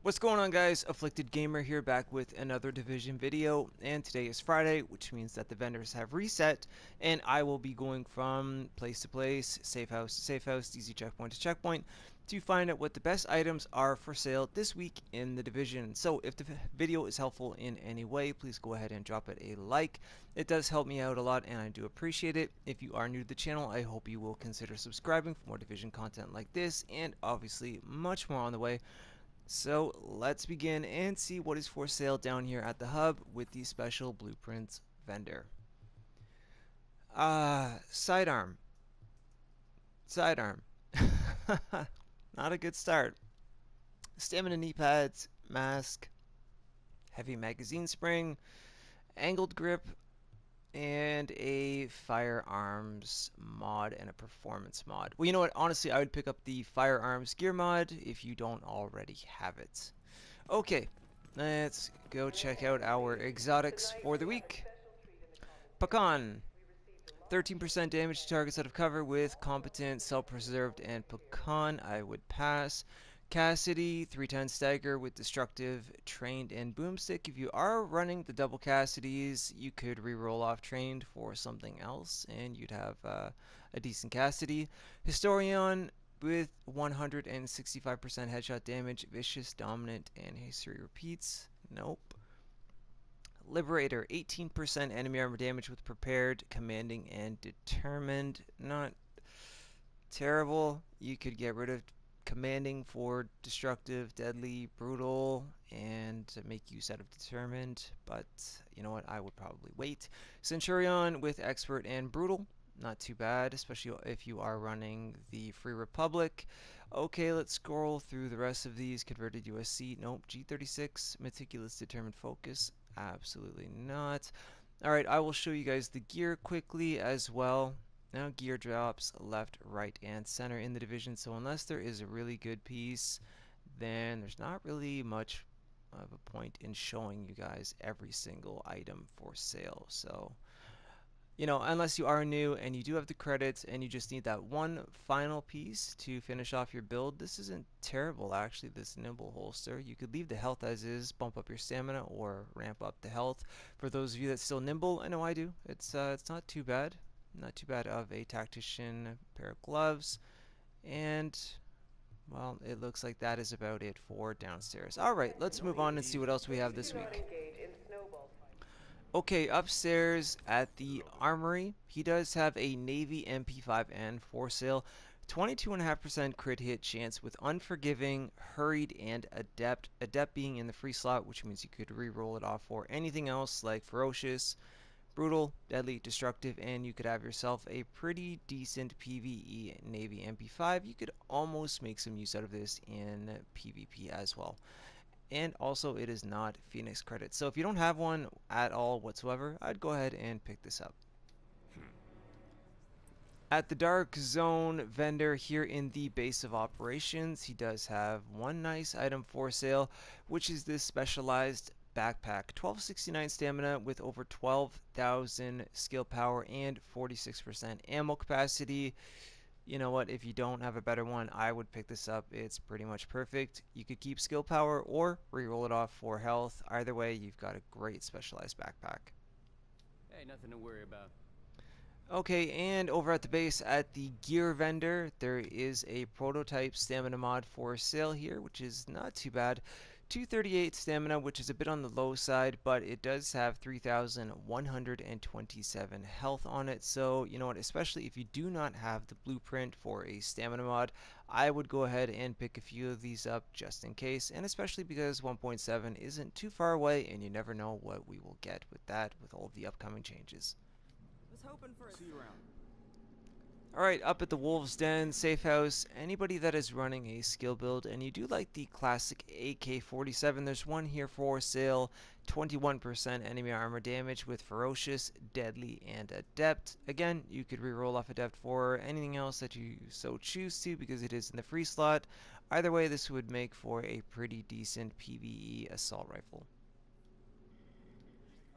What's going on, guys? Afflicted Gamer here, back with another Division video, and today is Friday, which means that the vendors have reset, and I will be going from place to place, safe house to safe house, easy checkpoint to checkpoint, to find out what the best items are for sale this week in the Division. So if the video is helpful in any way, please go ahead and drop it a like. It does help me out a lot, and I do appreciate it. If you are new to the channel, I hope you will consider subscribing for more Division content like this, and obviously much more on the way. So let's begin and see what is for sale down here at the hub with the special blueprints vendor. Sidearm. Sidearm. Not a good start. Stamina knee pads, mask, heavy magazine spring, angled grip, and a firearms mod and a performance mod. Well, you know what? Honestly, I would pick up the firearms gear mod if you don't already have it. Okay, let's go check out our exotics for the week. Pecan. 13% damage to targets out of cover with competent, self-preserved, and pecan. I would pass. Cassidy, 310 stagger with destructive, trained, and boomstick. If you are running the double Cassidys, you could re-roll off trained for something else, and you'd have a decent Cassidy. Historian with 165% headshot damage, vicious, dominant, and history repeats. Nope. Liberator, 18% enemy armor damage with prepared, commanding, and determined. Not terrible. You could get rid of commanding for destructive, deadly, brutal, and make use out of determined, but you know what, I would probably wait. Centurion with expert and brutal, not too bad, especially if you are running the Free Republic. Okay, let's scroll through the rest of these. Converted USC, nope. G36, meticulous, determined, focus, absolutely not. Alright, I will show you guys the gear quickly as well. Now gear drops left, right, and center in the division, so unless there is a really good piece, then there's not really much of a point in showing you guys every single item for sale. So, you know, unless you are new and you do have the credits and you just need that one final piece to finish off your build, this isn't terrible actually, this nimble holster. You could leave the health as is, bump up your stamina, or ramp up the health. For those of you that still nimble, I know I do, it's not too bad. Not too bad of a tactician pair of gloves. And, well, it looks like that is about it for downstairs. Alright, let's move on and see what else we have this week. Okay, upstairs at the armory, he does have a Navy MP5 N for sale. 22.5% crit hit chance with Unforgiving, Hurried, and Adept. Adept being in the free slot, which means you could re-roll it off for anything else like Ferocious, Brutal, Deadly, Destructive, and you could have yourself a pretty decent PvE Navy MP5. You could almost make some use out of this in PvP as well. And also, it is not Phoenix credit. So if you don't have one at all whatsoever, I'd go ahead and pick this up. At the Dark Zone vendor here in the base of operations, he does have one nice item for sale, which is this specialized backpack. 1269 stamina with over 12,000 skill power and 46% ammo capacity. You know what, if you don't have a better one, I would pick this up. It's pretty much perfect. You could keep skill power or re-roll it off for health. Either way, you've got a great specialized backpack. Hey, nothing to worry about. Okay, and over at the base at the gear vendor, there is a prototype stamina mod for sale here, which is not too bad. 238 stamina, which is a bit on the low side, but it does have 3,127 health on it. So, you know what, especially if you do not have the blueprint for a stamina mod, I would go ahead and pick a few of these up just in case, and especially because 1.7 isn't too far away, and you never know what we will get with that, with all of the upcoming changes. Was hoping for See you around. Alright, up at the Wolves Den, safe house, anybody that is running a skill build and you do like the classic AK-47, there's one here for sale. 21% enemy armor damage with Ferocious, Deadly, and Adept. Again, you could re-roll off Adept for anything else that you so choose to because it is in the free slot. Either way, this would make for a pretty decent PvE assault rifle.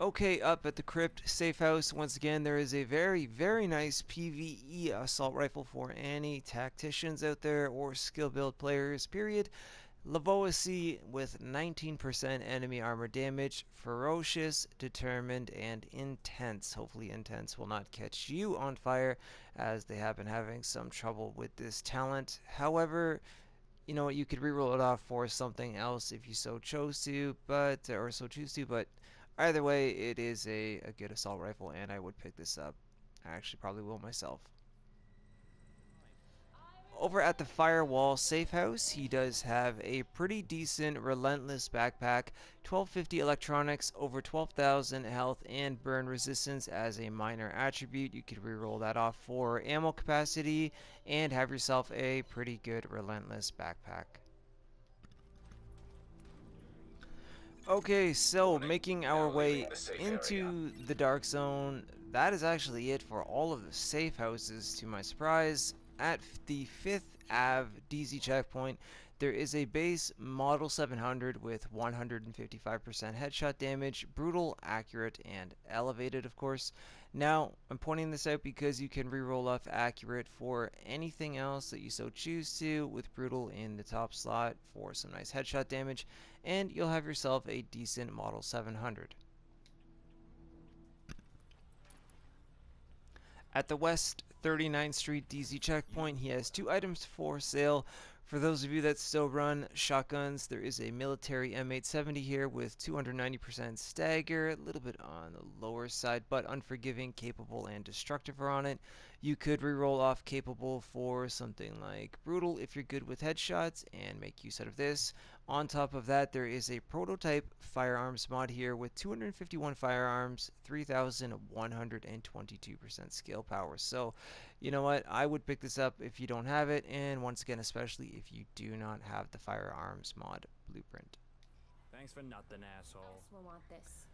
Okay, up at the Crypt Safe House, once again, there is a very nice PvE assault rifle for any tacticians out there or skill build players, period. LVOA-C with 19% enemy armor damage, ferocious, determined, and intense. Hopefully intense will not catch you on fire, as they have been having some trouble with this talent. However, you know what, you could reroll it off for something else if you so chose to, but either way, it is a good assault rifle, and I would pick this up. I actually probably will myself. Over at the Firewall Safe House, he does have a pretty decent Relentless backpack, 1250 electronics, over 12,000 health and burn resistance as a minor attribute. You could reroll that off for ammo capacity and have yourself a pretty good Relentless backpack. Okay, so Warning. making our Now way leaving the safe area. into the Dark Zone, that is actually it for all of the safe houses, to my surprise. At the 5th Ave DZ checkpoint, there is a base Model 700 with 155% headshot damage, brutal, accurate, and elevated, of course. Now, I'm pointing this out because you can reroll off accurate for anything else that you so choose to, with brutal in the top slot for some nice headshot damage, and you'll have yourself a decent Model 700. At the West 39th Street DZ checkpoint, he has two items for sale. For those of you that still run shotguns, there is a military M870 here with 290% stagger, a little bit on the lower side, but unforgiving, capable, and destructive are on it. You could reroll off capable for something like brutal if you're good with headshots and make use out of this. On top of that, there is a prototype firearms mod here with 251 firearms, 3,122% skill power. So, you know what? I would pick this up if you don't have it, and once again, especially if you do not have the Firearms Mod Blueprint. Thanks for nothing, asshole. Will want this.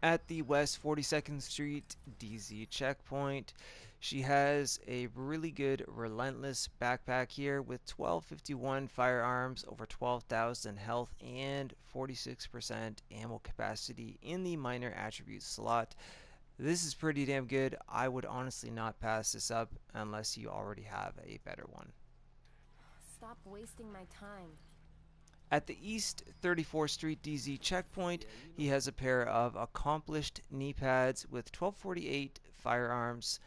At the West 42nd Street DZ checkpoint, she has a really good Relentless backpack here with 1251 firearms, over 12,000 health, and 46% ammo capacity in the minor attribute slot. This is pretty damn good. I would honestly not pass this up unless you already have a better one. Stop wasting my time. At the East 34th Street DZ checkpoint, he has a pair of accomplished knee pads with 1248 firearms,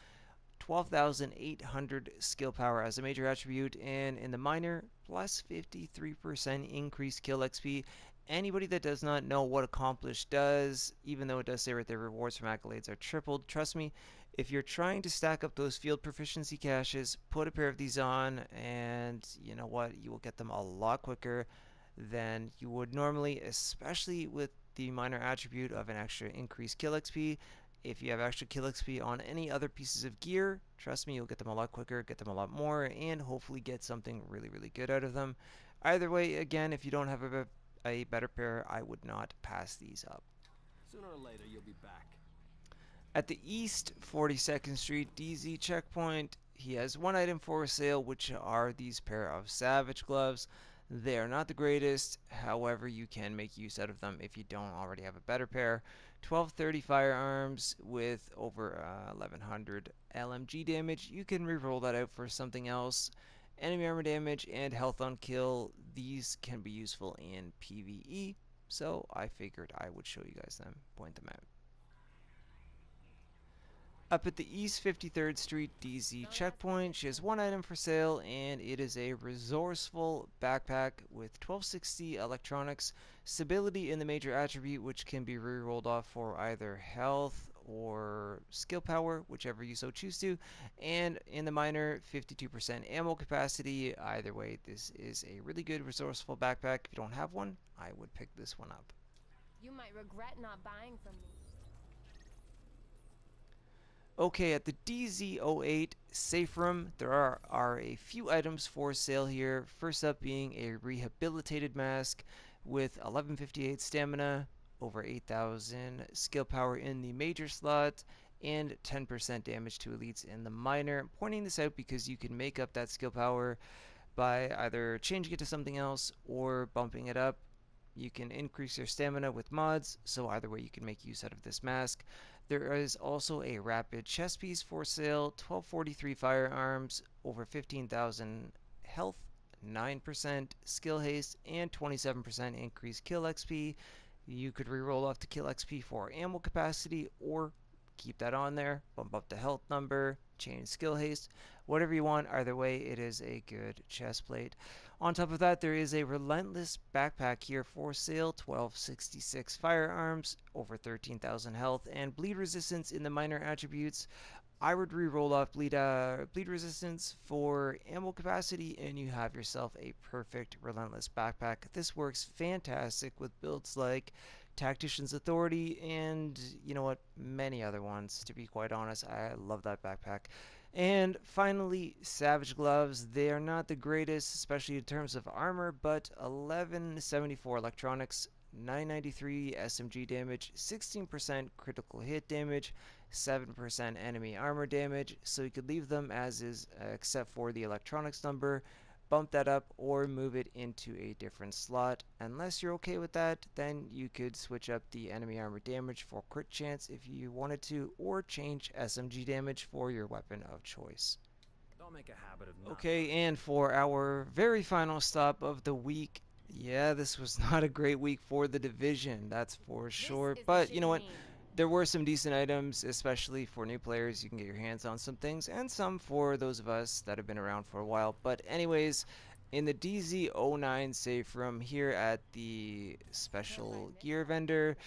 12,800 skill power as a major attribute, and in the minor, plus 53% increased kill XP. Anybody that does not know what accomplished does, even though it does say right there rewards from accolades are tripled, trust me, if you're trying to stack up those field proficiency caches, put a pair of these on, and you know what, you will get them a lot quicker than you would normally, especially with the minor attribute of an extra increased kill XP. If you have extra kill XP on any other pieces of gear, trust me, you'll get them a lot quicker, get them a lot more, and hopefully get something really, really good out of them. Either way, again, if you don't have a better pair, I would not pass these up. Sooner or later, you'll be back. At the East 42nd Street DZ checkpoint, he has one item for sale, which are these pair of Savage gloves. They are not the greatest, however, you can make use out of them if you don't already have a better pair. 1230 firearms with over 1100 LMG damage. You can reroll that out for something else. Enemy armor damage and health on kill, these can be useful in PvE, so I figured I would show you guys them, point them out. Up at the East 53rd Street DZ checkpoint, she has one item for sale, and it is a Resourceful backpack with 1260 electronics, stability in the major attribute, which can be rerolled off for either health or skill power, whichever you so choose to, and in the minor, 52% ammo capacity. Either way, this is a really good Resourceful backpack. If you don't have one, I would pick this one up. You might regret not buying from me. Okay, at the DZ08 safe room, there are a few items for sale here. First up being a Rehabilitated mask with 1158 stamina, over 8,000 skill power in the major slot, and 10% damage to elites in the minor. I'm pointing this out because you can make up that skill power by either changing it to something else or bumping it up. You can increase your stamina with mods, so either way you can make use out of this mask. There is also a rapid chest piece for sale, 1243 firearms, over 15,000 health, 9% skill haste, and 27% increased kill XP. You could reroll off the kill XP for ammo capacity, or keep that on there, bump up the health number, change skill haste, whatever you want. Either way, it is a good chest plate. On top of that, there is a Relentless backpack here for sale, 1266 firearms, over 13,000 health, and bleed resistance in the minor attributes. I would re-roll off bleed resistance for ammo capacity, and you have yourself a perfect Relentless backpack. This works fantastic with builds like Tactician's Authority and, you know what, many other ones. To be quite honest, I love that backpack. And finally, Savage Gloves. They are not the greatest, especially in terms of armor, but 1174 electronics, 993 SMG damage, 16% critical hit damage, 7% enemy armor damage, so you could leave them as is, except for the electronics number, bump that up, or move it into a different slot. Unless you're okay with that, then you could switch up the enemy armor damage for crit chance if you wanted to, or change SMG damage for your weapon of choice. Don't make a habit of not Okay, and for our very final stop of the week, yeah, this was not a great week for the Division, that's for sure, but you know what? There were some decent items, especially for new players. You can get your hands on some things, and some for those of us that have been around for a while. But anyways, in the DZ09 safe room here at the special gear vendor,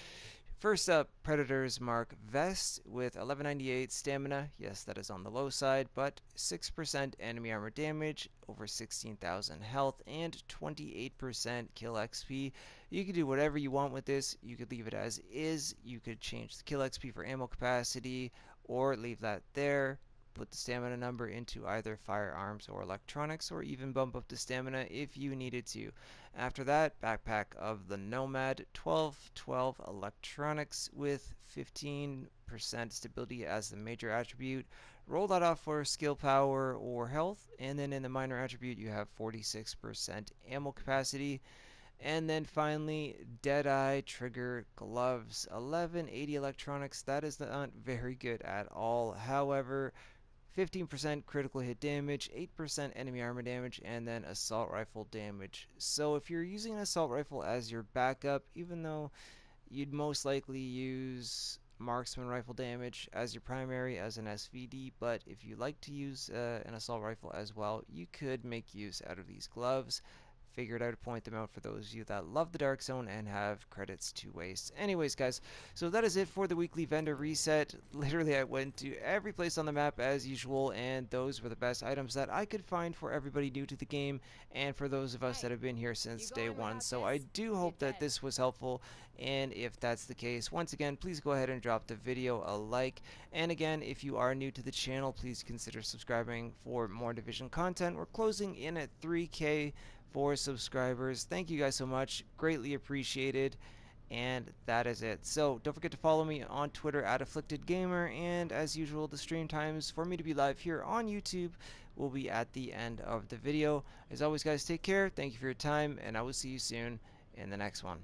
first up, Predator's Mark Vest with 1198 stamina. Yes, that is on the low side, but 6% enemy armor damage, over 16,000 health, and 28% kill XP. You can do whatever you want with this. You could leave it as is. You could change the kill XP for ammo capacity, or leave that there. Put the stamina number into either firearms or electronics, or even bump up the stamina if you needed to. After that, backpack of the Nomad, 1212 electronics with 15% stability as the major attribute. Roll that off for skill power or health, and then in the minor attribute you have 46% ammo capacity. And then finally, Deadeye trigger gloves, 1180 electronics. That is not very good at all. However, 15% critical hit damage, 8% enemy armor damage, and then assault rifle damage. So if you're using an assault rifle as your backup, even though you'd most likely use marksman rifle damage as your primary as an SVD, but if you like to use an assault rifle as well, you could make use out of these gloves. Figured out to point them out for those of you that love the Dark Zone and have credits to waste. Anyways, guys, so that is it for the weekly vendor reset. Literally, I went to every place on the map as usual, and those were the best items that I could find for everybody new to the game and for those of us that have been here since day one. So I do hope that this was helpful, and if that's the case, once again, please go ahead and drop the video a like. And again, if you are new to the channel, please consider subscribing for more Division content. We're closing in at 3K for subscribers. Thank you guys so much, greatly appreciated, and that is it. So don't forget to follow me on Twitter at AfflictedGamer, and as usual, the stream times for me to be live here on YouTube will be at the end of the video. As always, guys, take care, thank you for your time, and I will see you soon in the next one.